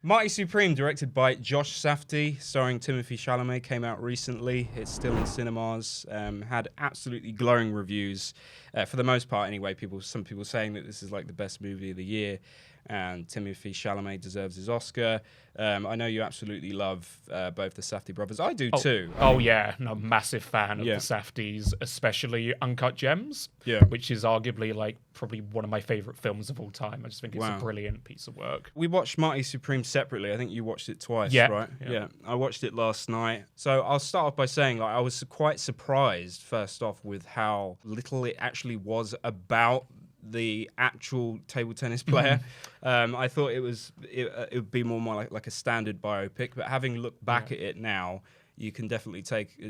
Marty Supreme, directed by Josh Safdie, starring Timothy Chalamet, came out recently. It's still in cinemas. Had absolutely glowing reviews, for the most part anyway. Some people saying that this is like the best movie of the year, and Timothy Chalamet deserves his Oscar. I know you absolutely love both the Safdie brothers. I do too. Yeah, I'm a massive fan of the Safdies, especially Uncut Gems, which is arguably like probably one of my favorite films of all time. I just think it's a brilliant piece of work. We watched Marty Supreme separately. I think you watched it twice, right? Yeah. I watched it last night. So I'll start off by saying I was quite surprised, first off, with how little it actually was about the actual table tennis player. I thought it would be more like a standard biopic, but having looked back at it now, you can definitely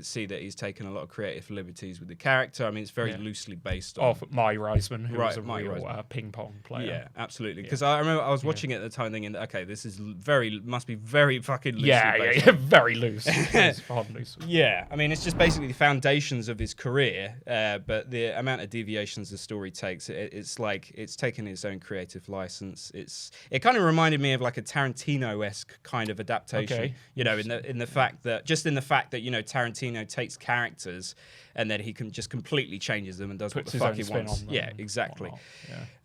see that he's taken a lot of creative liberties with the character. I mean, it's very loosely based on Marty Reisman, who was a real ping-pong player. Yeah, absolutely. Because I remember I was watching it at the time thinking, okay, this is must be very fucking loosely based. Very loose. It's hard loose. Yeah, I mean, it's just basically the foundations of his career, but the amount of deviations the story takes, it's like it's taken its own creative license. It kind of reminded me of like a Tarantino-esque kind of adaptation, in the fact that Tarantino takes characters and then he can just completely changes them and does what the fuck he wants. Yeah, exactly.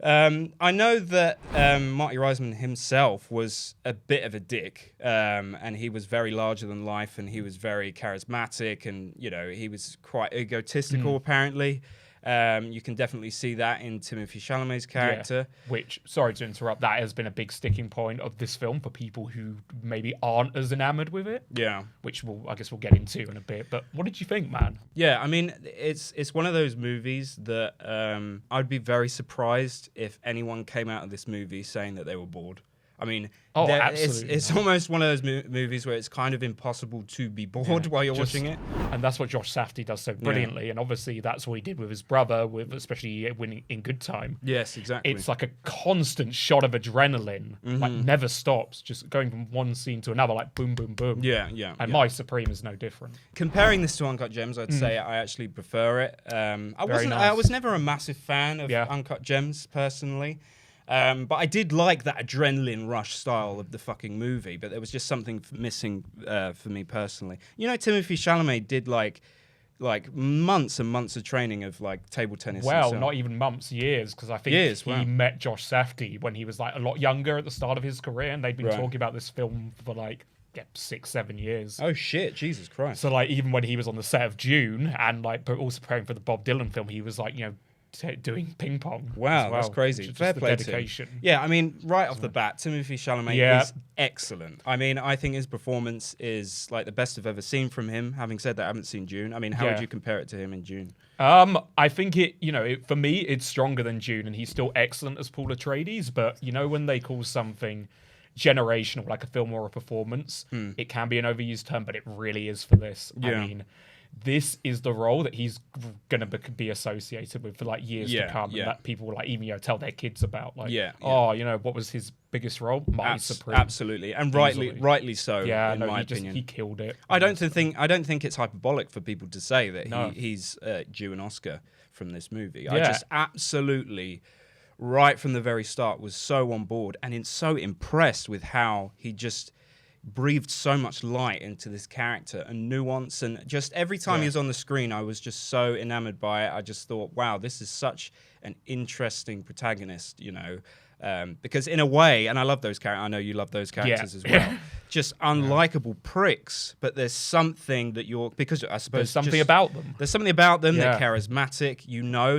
I know that Marty Reisman himself was a bit of a dick, and he was very larger than life, and he was very charismatic, and he was quite egotistical apparently. You can definitely see that in Timothy Chalamet's character. Which, sorry to interrupt, that has been a big sticking point of this film for people who maybe aren't as enamored with it. Yeah. Which I guess we'll get into in a bit. But what did you think, man? Yeah, I mean, it's one of those movies that I'd be very surprised if anyone came out of this movie saying that they were bored. I mean, absolutely. It's almost one of those movies where it's kind of impossible to be bored while you're watching it. And that's what Josh Safdie does so brilliantly. And obviously that's what he did with his brother, especially when In Good Time. Yes, exactly. It's like a constant shot of adrenaline, like never stops, just going from one scene to another, like boom, boom, boom. Yeah. And My Supreme is no different. Comparing this to Uncut Gems, I'd say I actually prefer it. I was never a massive fan of Uncut Gems personally. But I did like that adrenaline rush style of the fucking movie, but there was just something missing for me personally. Timothy Chalamet did like months and months of training of like table tennis. Well, not even months, years, because I think he met Josh Safdie when he was like a lot younger at the start of his career, and they'd been talking about this film for like 6-7 years. Oh shit, Jesus Christ. So like even when he was on the set of Dune and like also preparing for the Bob Dylan film, he was like, doing ping pong. Wow, that's crazy. Fair play to him. Yeah, I mean, right off the bat, Timothy Chalamet is excellent. I mean, I think his performance is like the best I've ever seen from him. Having said that, I haven't seen Dune. I mean, how would you compare it to him in Dune? I think for me, it's stronger than Dune, and he's still excellent as Paul Atreides. But when they call something generational, like a film or a performance, it can be an overused term, but it really is for this. I mean, this is the role that he's going to be associated with for like years to come, and that people will like even tell their kids about. Like, what was his biggest role? Marty Supreme. Absolutely, and rightly so. Yeah, in my opinion, he killed it. I don't think it's hyperbolic for people to say that he's due an Oscar from this movie. I just absolutely, right from the very start, was so on board and so impressed with how he just breathed so much light into this character and nuance, and just every time he was on the screen, I was just so enamored by it. I just thought, wow, this is such an interesting protagonist, because in a way, and I love those characters, I know you love those characters as well, just unlikable pricks, but there's something that because I suppose there's something about them. There's something about them. They're charismatic.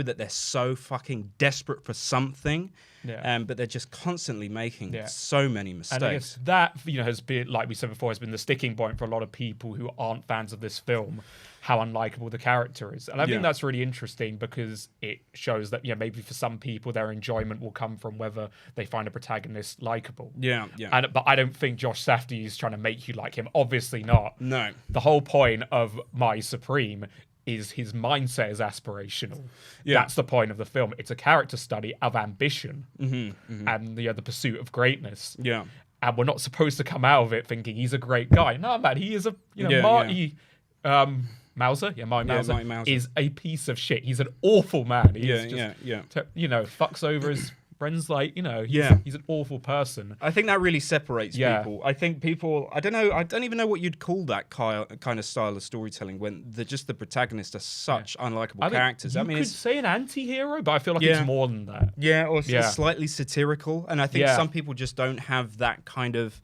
That they're so fucking desperate for something. But they're just constantly making so many mistakes. And I guess that has been, like we said before, has been the sticking point for a lot of people who aren't fans of this film, how unlikable the character is. And I think that's really interesting because it shows that maybe for some people their enjoyment will come from whether they find a protagonist likable. But I don't think Josh Safdie is trying to make you like him. Obviously not. No. The whole point of My Supreme is his mindset is aspirational. That's the point of the film. It's a character study of ambition and the pursuit of greatness. And we're not supposed to come out of it thinking he's a great guy. No, man, he is a Marty Mauser. Marty Mauser is a piece of shit. He's an awful man. He fucks over his Bren's like, he's an awful person. I think that really separates people. I think people, I don't even know what you'd call that kind of style of storytelling when the protagonists are such unlikable characters. You could say an anti-hero, but I feel like it's more than that. Yeah, or slightly satirical. And I think some people just don't have that kind of,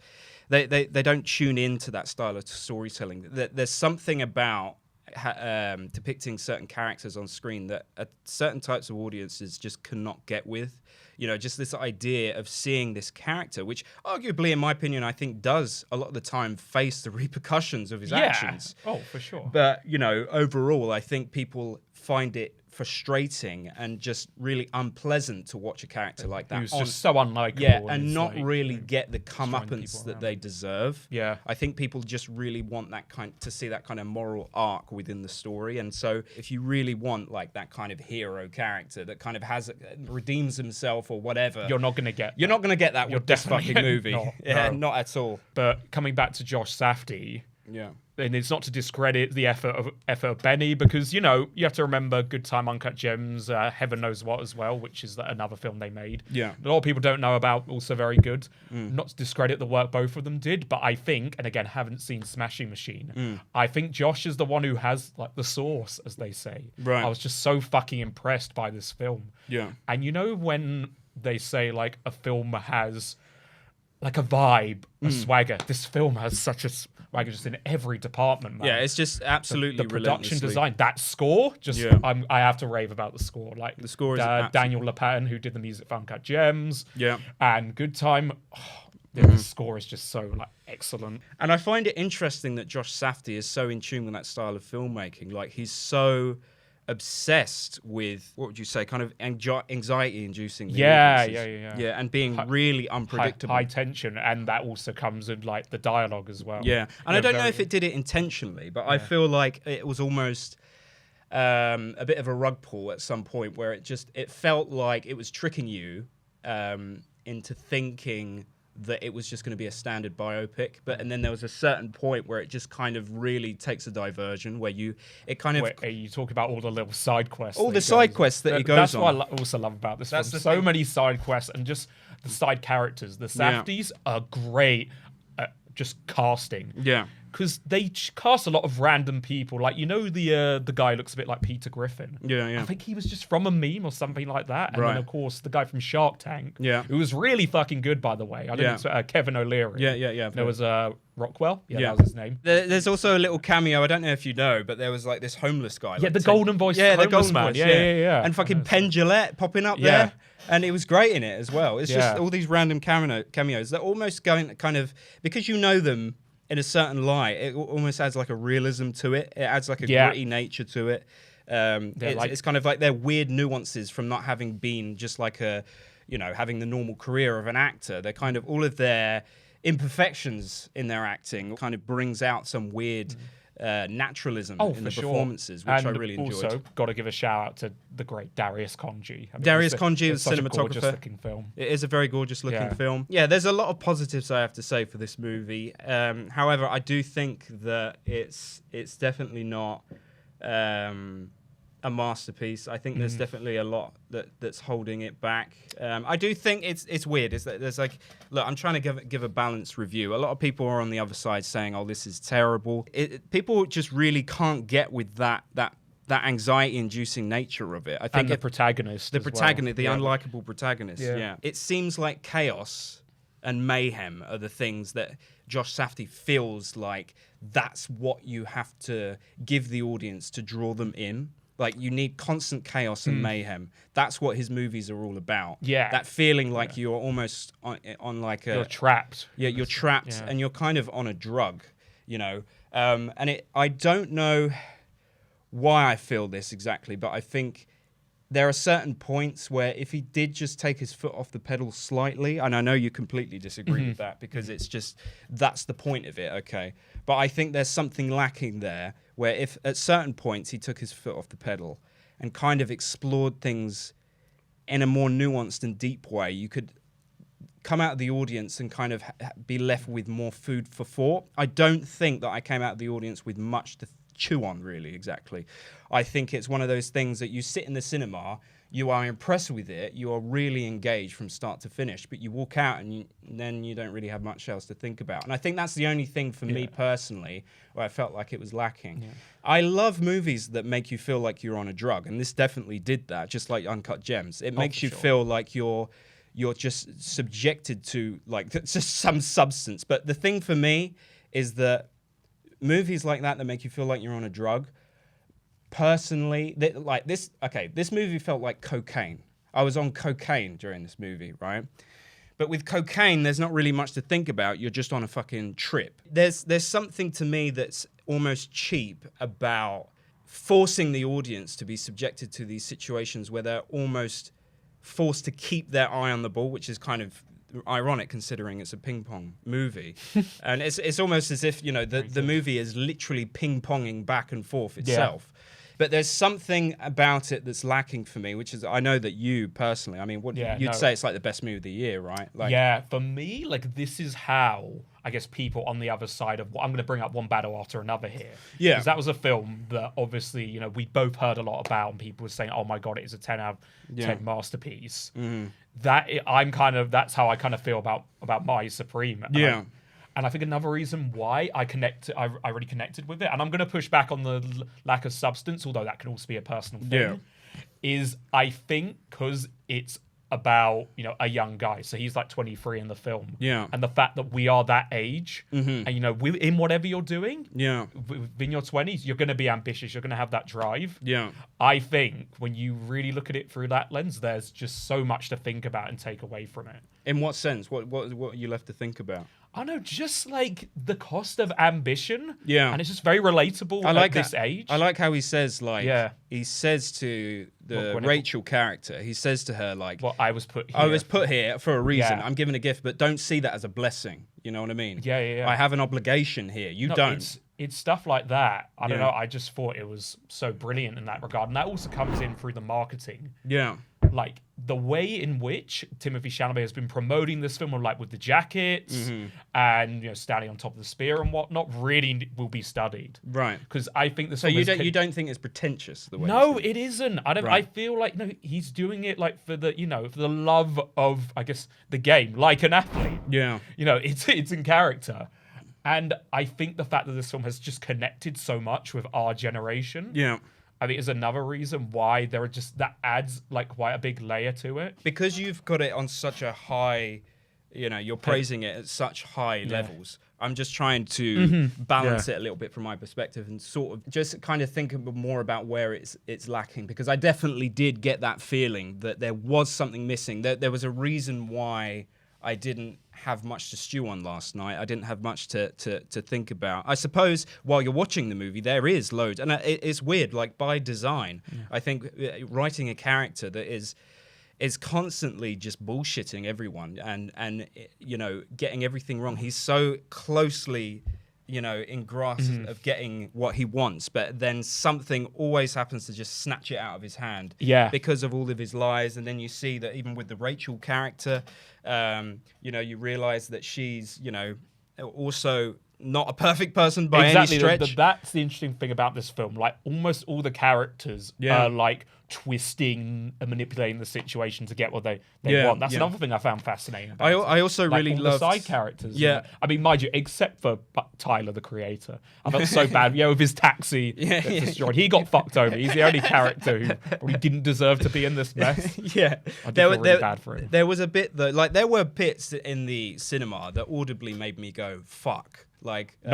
they don't tune into that style of storytelling. There's something about depicting certain characters on screen that certain types of audiences just cannot get with. Just this idea of seeing this character, which arguably, in my opinion, I think does a lot of the time face the repercussions of his actions. Oh, for sure. But, overall, I think people find it frustrating and just really unpleasant to watch a character like that. Who's just so unlikable. Yeah, and not really get the comeuppance that they deserve. Yeah. I think people just really want to see that kind of moral arc within the story. And so if you really want like that kind of hero character that kind of redeems himself or whatever, you're not going to get that with this fucking movie. Not at all. But coming back to Josh Safdie, yeah. And it's not to discredit the effort of Benny, because you have to remember Good Time, Uncut Gems, Heaven Knows What as well, which is another film they made. Yeah, a lot of people don't know about. Also very good. Not to discredit the work both of them did, but I think, and again, haven't seen Smashing Machine. I think Josh is the one who has like the sauce, as they say. Right. I was just so fucking impressed by this film. Yeah, and when they say like a film has like a vibe, a swagger, this film has such a swagger just in every department, man. Yeah, it's just absolutely the production design, that score, I have to rave about the score. Like the score is Daniel LePatin, who did the music for Uncut Gems, yeah, and Good Time. The score is just so like excellent. And I find it interesting that Josh Safdie is so in tune with that style of filmmaking. Like he's so obsessed with, what would you say, kind of anxiety-inducing. Yeah, and being really unpredictable, high tension, and that also comes in like the dialogue as well. Yeah, and I don't know if it did it intentionally, but I feel like it was almost a bit of a rug pull at some point where it felt like it was tricking you into thinking that it was just going to be a standard biopic, and then there was a certain point where it just kind of really takes a diversion where you talk about all the little side quests, that he goes that's on. What I also love about this film. So many side quests and just the side characters. The Safdies are great at just casting. Yeah. Because they cast a lot of random people. Like, the guy looks a bit like Peter Griffin. Yeah. I think he was just from a meme or something like that. And then, of course, the guy from Shark Tank. Yeah. Who was really fucking good, by the way. I think Kevin O'Leary. Yeah. There was Rockwell. Yeah, that was his name. There's also a little cameo. I don't know if you know, but there was like this homeless guy. Yeah, the golden voice homeless man. Yeah. And fucking Penn Jillette popping up there. And it was great in it as well. It's just all these random cameos that almost going kind of, because you know them in a certain light, it almost adds like a realism to it. It adds like a gritty nature to it. It's kind of like their weird nuances from not having been just like having the normal career of an actor. They're kind of, all of their imperfections in their acting kind of brings out some weird naturalism in the performances, which I really enjoyed. Also, got to give a shout out to the great Darius Khondji. Darius Khondji, the cinematographer. Gorgeous looking film. It is a very gorgeous looking film. Yeah, there's a lot of positives I have to say for this movie. However, I do think that it's definitely not a masterpiece. I think there's definitely a lot that's holding it back. I do think it's weird. Is that there's like, look, I'm trying to give a balanced review. A lot of people are on the other side saying, "Oh, this is terrible." People just really can't get with that anxiety-inducing nature of it. I think the protagonist, the unlikable protagonist. Yeah, it seems like chaos and mayhem are the things that Josh Safdie feels like that's what you have to give the audience to draw them in. Like, you need constant chaos and mayhem. That's what his movies are all about. Yeah. That feeling like you're almost on like a... You're trapped. Yeah, you're trapped and you're kind of on a drug, And I don't know why I feel this exactly, but I think there are certain points where if he did just take his foot off the pedal slightly, and I know you completely disagree with that because it's just, that's the point of it, okay? But I think there's something lacking there where if at certain points he took his foot off the pedal and kind of explored things in a more nuanced and deep way, you could come out of the audience and kind of be left with more food for thought. I don't think that I came out of the audience with much to chew on, really, exactly. I think it's one of those things that you sit in the cinema you are impressed with it, you are really engaged from start to finish, but you walk out and then you don't really have much else to think about. And I think that's the only thing for me personally where I felt like it was lacking. Yeah. I love movies that make you feel like you're on a drug, and this definitely did that, just like Uncut Gems. It makes you feel like you're just subjected to like just some substance. But the thing for me is that movies like that make you feel like you're on a drug, personally, this movie felt like cocaine. I was on cocaine during this movie, right? But with cocaine, there's not really much to think about. You're just on a fucking trip. There's something to me that's almost cheap about forcing the audience to be subjected to these situations where they're almost forced to keep their eye on the ball, which is kind of ironic considering it's a ping-pong movie. And it's almost as if, the movie is literally ping-ponging back and forth itself. But there's something about it that's lacking for me, which is, I know that you personally, I mean, you'd say it's like the best movie of the year, right? For me, like, this is how, I guess, people on the other side of, I'm going to bring up one battle after another here. Yeah. Because that was a film that obviously, we both heard a lot about, and people were saying, oh my God, it is a 10 out of 10 masterpiece. Mm-hmm. That's how I kind of feel about My Supreme. And I think another reason why I really connected with it, and I'm going to push back on the lack of substance, although that can also be a personal thing, is I think because it's about, a young guy. So he's like 23 in the film. Yeah. And the fact that we are that age, and, in whatever you're doing, within your 20s, you're going to be ambitious. You're going to have that drive. Yeah. I think when you really look at it through that lens, there's just so much to think about and take away from it. In what sense? What are you left to think about? I don't know, just like the cost of ambition. Yeah. And it's just very relatable at this age. I like how he says, he says to the Rachel character, he says to her, like, well, I was put here for a reason. Yeah. I'm given a gift, but don't see that as a blessing. You know what I mean? Yeah. I have an obligation here. You don't. It's stuff like that. I don't know. I just thought it was so brilliant in that regard. And that also comes in through the marketing. Yeah. Like the way in which Timothy Chalamet has been promoting this film, like with the jackets and standing on top of the spear and whatnot, really will be studied. Right. Because I think this. So you don't think it's pretentious the way? No, it isn't. I don't. Right. I feel like he's doing it like for the for the love of, I guess, the game, like an athlete. Yeah. It's in character. And I think the fact that this film has just connected so much with our generation, I think is another reason why there are that adds like quite a big layer to it. Because you've got it on such a high, you're praising it at such high levels. I'm just trying to balance it a little bit from my perspective and sort of just kind of think more about where it's lacking. Because I definitely did get that feeling that there was something missing. There was a reason why I didn't have much to stew on last night. I didn't have much to think about. I suppose while you're watching the movie, there is loads. And it's weird, like by design. Yeah. I think writing a character that is constantly just bullshitting everyone and getting everything wrong. He's so closely in grasp of getting what he wants, but then something always happens to just snatch it out of his hand because of all of his lies. And then you see that even with the Rachel character, you realize that she's, also not a perfect person by any stretch. That's the interesting thing about this film. Like almost all the characters are like twisting and manipulating the situation to get what they want. That's another thing I found fascinating about I also really love the side characters. Yeah. I mean, mind you, except for Tyler, the creator. I felt so bad. With his taxi that's destroyed. He got fucked over. He's the only character who probably didn't deserve to be in this mess. I feel really bad for him. There was a bit though, like there were bits in the cinema that audibly made me go, fuck. Like the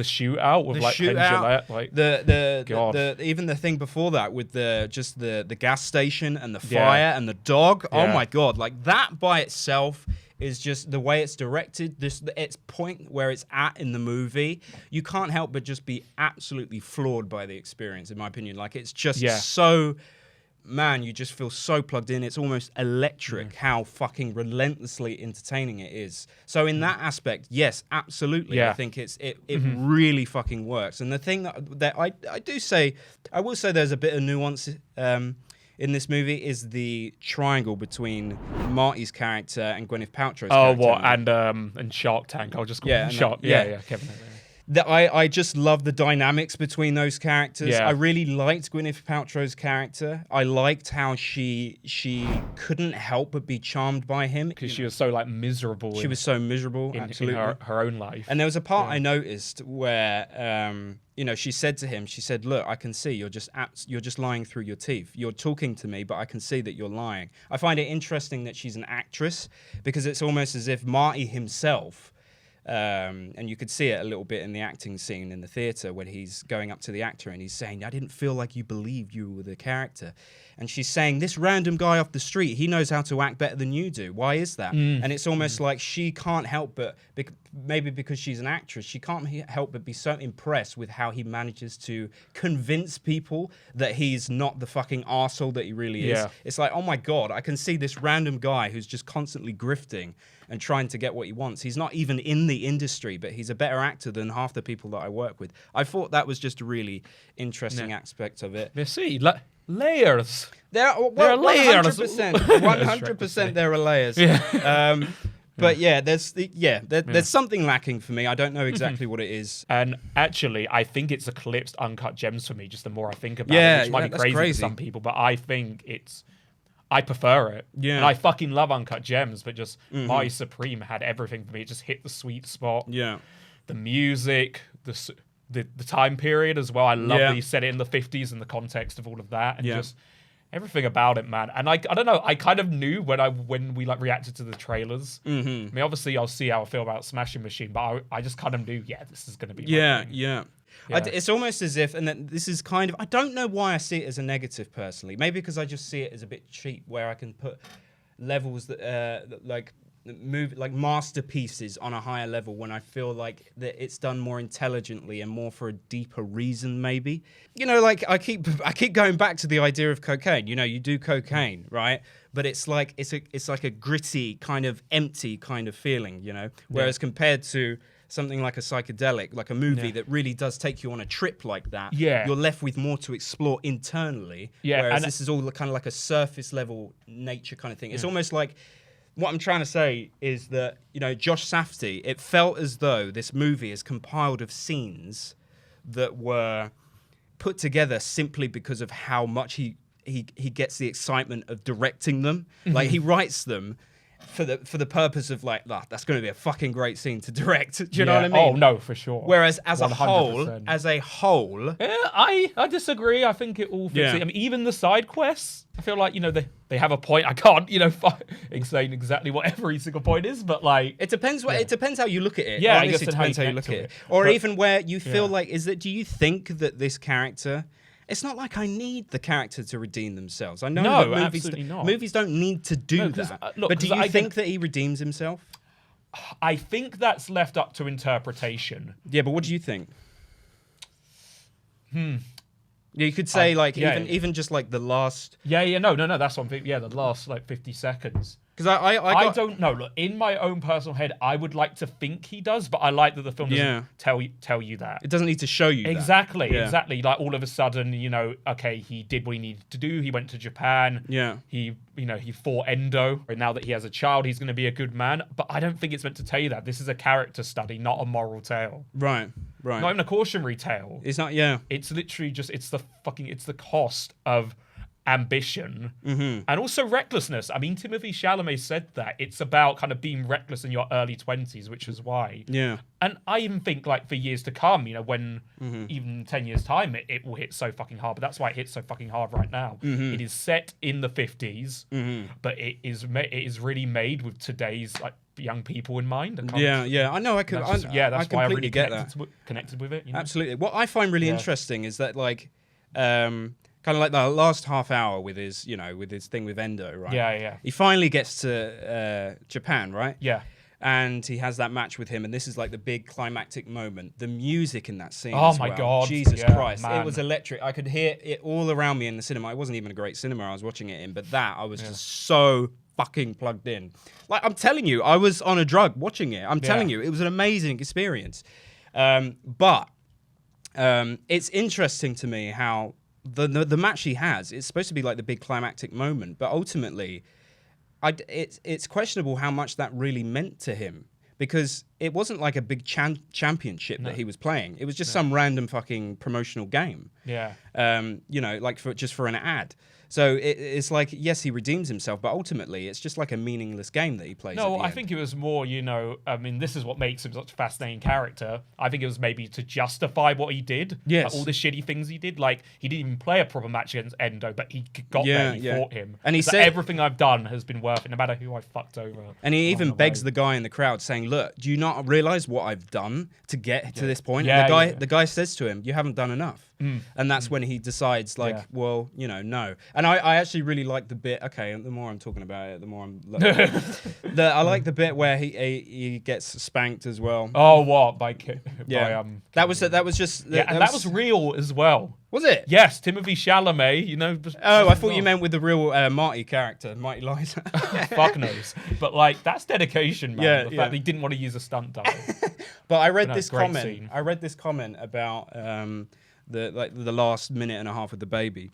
shootout with like Gillette, like the even the thing before that with the gas station and the fire and the dog. Oh my God, like that by itself is just the way it's directed. Its point where it's at in the movie, you can't help but just be absolutely floored by the experience, in my opinion. Like it's just so. Man, you just feel so plugged in. It's almost electric how fucking relentlessly entertaining it is. So in that aspect, yes, absolutely. I think it really fucking works. And the thing that I will say there's a bit of nuance in this movie is the triangle between Marty's character and Gwyneth Paltrow's character. And Shark Tank. I'll just call him Shark. Kevin. that I just love the dynamics between those characters. Yeah. I really liked Gwyneth Paltrow's character. I liked how she couldn't help but be charmed by him because she was so like miserable. She was so miserable, in absolutely. her own life. And there was a part I noticed where, she said to him, she said, "Look, I can see you're just lying through your teeth. You're talking to me, but I can see that you're lying." I find it interesting that she's an actress because it's almost as if Marty himself, and you could see it a little bit in the acting scene in the theater when he's going up to the actor and he's saying, "I didn't feel like you believed you were the character." And she's saying, "This random guy off the street, he knows how to act better than you do. Why is that?" And it's almost like she can't help but, maybe because she's an actress, she can't help but be so impressed with how he manages to convince people that he's not the fucking arsehole that he really is. Yeah. It's like, oh my God, I can see this random guy who's just constantly grifting and trying to get what he wants. He's not even in the industry, but he's a better actor than half the people that I work with. I thought that was just a really interesting aspect of it. You see, layers. There are layers. 100%. 100% there are layers. Yeah. But there's something lacking for me. I don't know exactly what it is. And actually, I think it's eclipsed Uncut Gems for me, just the more I think about it, which might be crazy to some people, but I think I prefer it. Yeah. And I fucking love Uncut Gems, but just My Supreme had everything for me. It just hit the sweet spot. Yeah. The music, the time period as well. I love that he set it in the 50s in the context of all of that. And just everything about it, man. And I don't know, I kind of knew when we like reacted to the trailers. I mean, obviously I'll see how I feel about Smashing Machine, but I just kind of knew, this is going to be my thing. Yeah. It's almost as if, and then this is kind of, I don't know why I see it as a negative personally. Maybe because I just see it as a bit cheap, where I can put levels that like masterpieces on a higher level when I feel like that it's done more intelligently and more for a deeper reason. Maybe, like I keep going back to the idea of cocaine. You do cocaine, right? But it's like a gritty kind of empty kind of feeling, Whereas compared to something like a psychedelic, like a movie that really does take you on a trip like that, you're left with more to explore internally. Whereas this is all kind of like a surface level nature kind of thing. It's almost like, what I'm trying to say is that, Josh Safdie, it felt as though this movie is compiled of scenes that were put together simply because of how much he gets the excitement of directing them. Like, he writes them for the purpose of like, that's going to be a fucking great scene to direct. Do you know what I mean? Oh no, for sure. Whereas as 100%. a whole, I disagree. I think it all fits. I mean, even the side quests, I feel like they have a point. I can't explain exactly what every single point is, but like it depends. It depends how you look at it. Yeah, I guess it depends how you look at it, or even where you feel like do you think that this character? It's not like I need the character to redeem themselves. I know that movies don't need to do that. But do you think that he redeems himself? I think that's left up to interpretation. Yeah, but what do you think? Yeah, you could say even just like the last. No, that's one thing. Yeah, the last like 50 seconds. Because I don't know. Look, in my own personal head, I would like to think he does, but I like that the film doesn't tell you that. It doesn't need to show you exactly, that. Exactly. Like all of a sudden, okay, he did what he needed to do. He went to Japan. Yeah. He fought Endo. And now that he has a child, he's going to be a good man. But I don't think it's meant to tell you that. This is a character study, not a moral tale. Right. Not even a cautionary tale. It's not. Yeah. It's literally just it's the cost of ambition and also recklessness. I mean, Timothy Chalamet said that it's about kind of being reckless in your early 20s, which is why. Yeah. And I even think like for years to come, when even 10 years time, it will hit so fucking hard. But that's why it hits so fucking hard right now. It is set in the 50s, but it is really made with today's like young people in mind. I know. I why I really connected with it. Absolutely. What I find really interesting is that like kind of like the last half hour with his thing with Endo, right? Yeah. He finally gets to Japan, right? Yeah. And he has that match with him, and this is like the big climactic moment. The music in that scene. Oh my God. Jesus Christ. Man. It was electric. I could hear it all around me in the cinema. It wasn't even a great cinema I was watching it in, but I was just so fucking plugged in. Like, I'm telling you, I was on a drug watching it. I'm telling you, it was an amazing experience. But it's interesting to me how the match he has, it's supposed to be like the big climactic moment, but ultimately, it's questionable how much that really meant to him, because it wasn't like a big championship that he was playing. It was just some random fucking promotional game. Yeah. Like for an ad. So it's like, yes, he redeems himself, but ultimately it's just like a meaningless game that he plays. No, I end. think it was more, I mean, this is what makes him such a fascinating character. I think it was maybe to justify what he did. Yes. Like all the shitty things he did. Like, he didn't even play a proper match against Endo, but he got there, he fought him. And he said, everything I've done has been worth it, no matter who I fucked over. And he even begs the guy in the crowd saying, look, do you not realize what I've done to get to this point? And the guy says to him, you haven't done enough. And that's when he decides, well, no. And I actually really like the bit. Okay, the more I'm talking about it, the more I'm. I like the bit where he gets spanked as well. Oh, what that was just. That was real as well. Was it? Yes, Timothy Chalamet. I thought you meant with the real Marty character, Marty Liza. Fuck knows, but that's dedication, man. Yeah, the fact that he didn't want to use a stunt double. But I read this comment. Scene. I read this comment about the last minute and a half of the baby.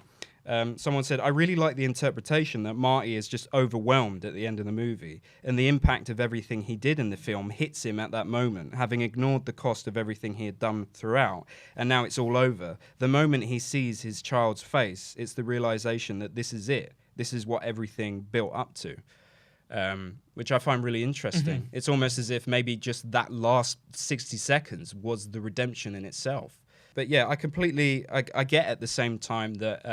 Someone said, I really like the interpretation that Marty is just overwhelmed at the end of the movie, and the impact of everything he did in the film hits him at that moment, having ignored the cost of everything he had done throughout, and now it's all over. The moment he sees his child's face, it's the realization that this is it. This is what everything built up to. Which I find really interesting. Mm-hmm. It's almost as if maybe just that last 60 seconds was the redemption in itself. But yeah, I get at the same time that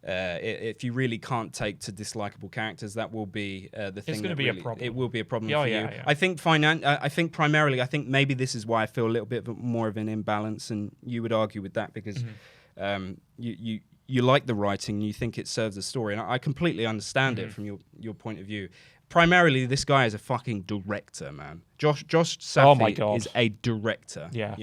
if you really can't take to dislikable characters, that will be the thing. It's going to be a problem. It will be a problem for you. Yeah. I think primarily, maybe this is why I feel a little bit more of an imbalance, and you would argue with that because you like the writing, you think it serves the story, and I completely understand it from your point of view. Primarily, this guy is a fucking director, man. Josh Safdie is a director. Yeah.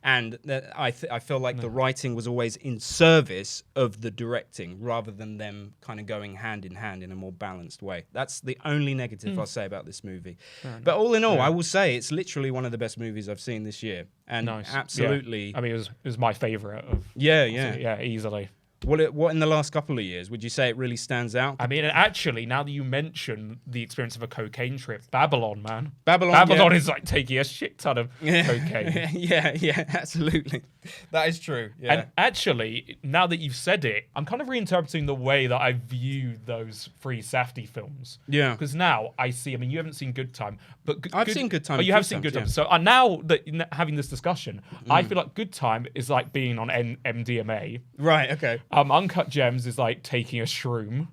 And I feel like the writing was always in service of the directing rather than them kind of going hand in hand in a more balanced way. That's the only negative I'll say about this movie. But all in all, I will say it's literally one of the best movies I've seen this year. And absolutely... Yeah. I mean, it was my favorite of... Yeah, easily. What in the last couple of years would you say it really stands out? I mean, actually, now that you mention the experience of a cocaine trip, Babylon, man. Babylon is like taking a shit ton of cocaine. yeah, absolutely. That is true. Yeah. And actually, now that you've said it, I'm kind of reinterpreting the way that I view those three Safdie films. Yeah. Because now I see, I mean, you haven't seen Good Time, but I've seen Good Time. Oh, you have seen Good Time. So now that having this discussion, I feel like Good Time is like being on MDMA. Right, okay. Uncut Gems is like taking a shroom.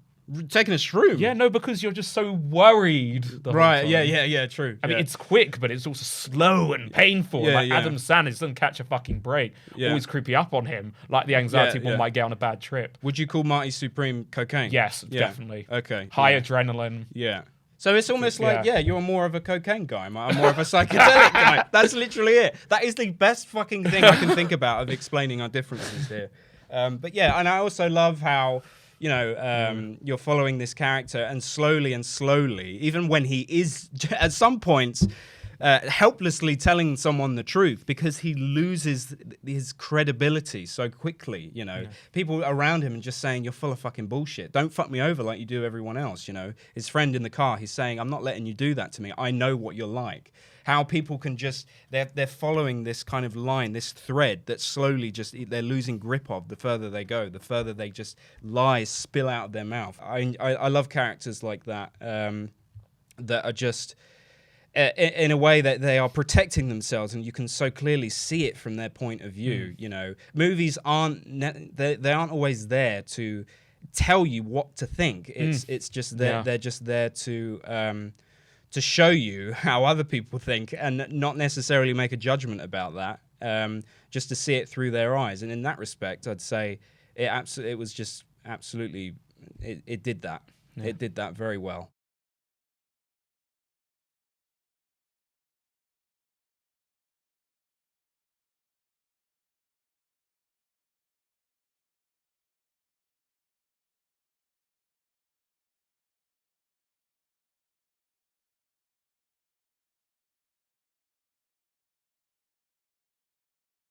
Taking a shroom? Yeah, no, because you're just so worried. Right, yeah, true. I mean, it's quick, but it's also slow and painful. Yeah, Adam Sandler doesn't catch a fucking break. Yeah. Always creepy up on him, like the anxiety one might get on a bad trip. Would you call Marty Supreme cocaine? Yes, definitely. Okay. High adrenaline. Yeah. So it's almost like, you're more of a cocaine guy. I'm more of a psychedelic guy. That's literally it. That is the best fucking thing I can think about of explaining our differences here. But yeah, and I also love how, you're following this character and slowly, even when he is at some points helplessly telling someone the truth because he loses his credibility so quickly, People around him are just saying, you're full of fucking bullshit. Don't fuck me over like you do everyone else, His friend in the car, he's saying, I'm not letting you do that to me. I know what you're like. How people can just, they're following this kind of line, this thread that slowly they're losing grip of the further they go, the further they just lies spill out of their mouth. I love characters like that, that are just, in a way that they are protecting themselves, and you can so clearly see it from their point of view. Movies they aren't always there to tell you what to think. It's just they're just there to show you how other people think and not necessarily make a judgment about that, just to see it through their eyes. And in that respect, I'd say it did that. Yeah. It did that very well.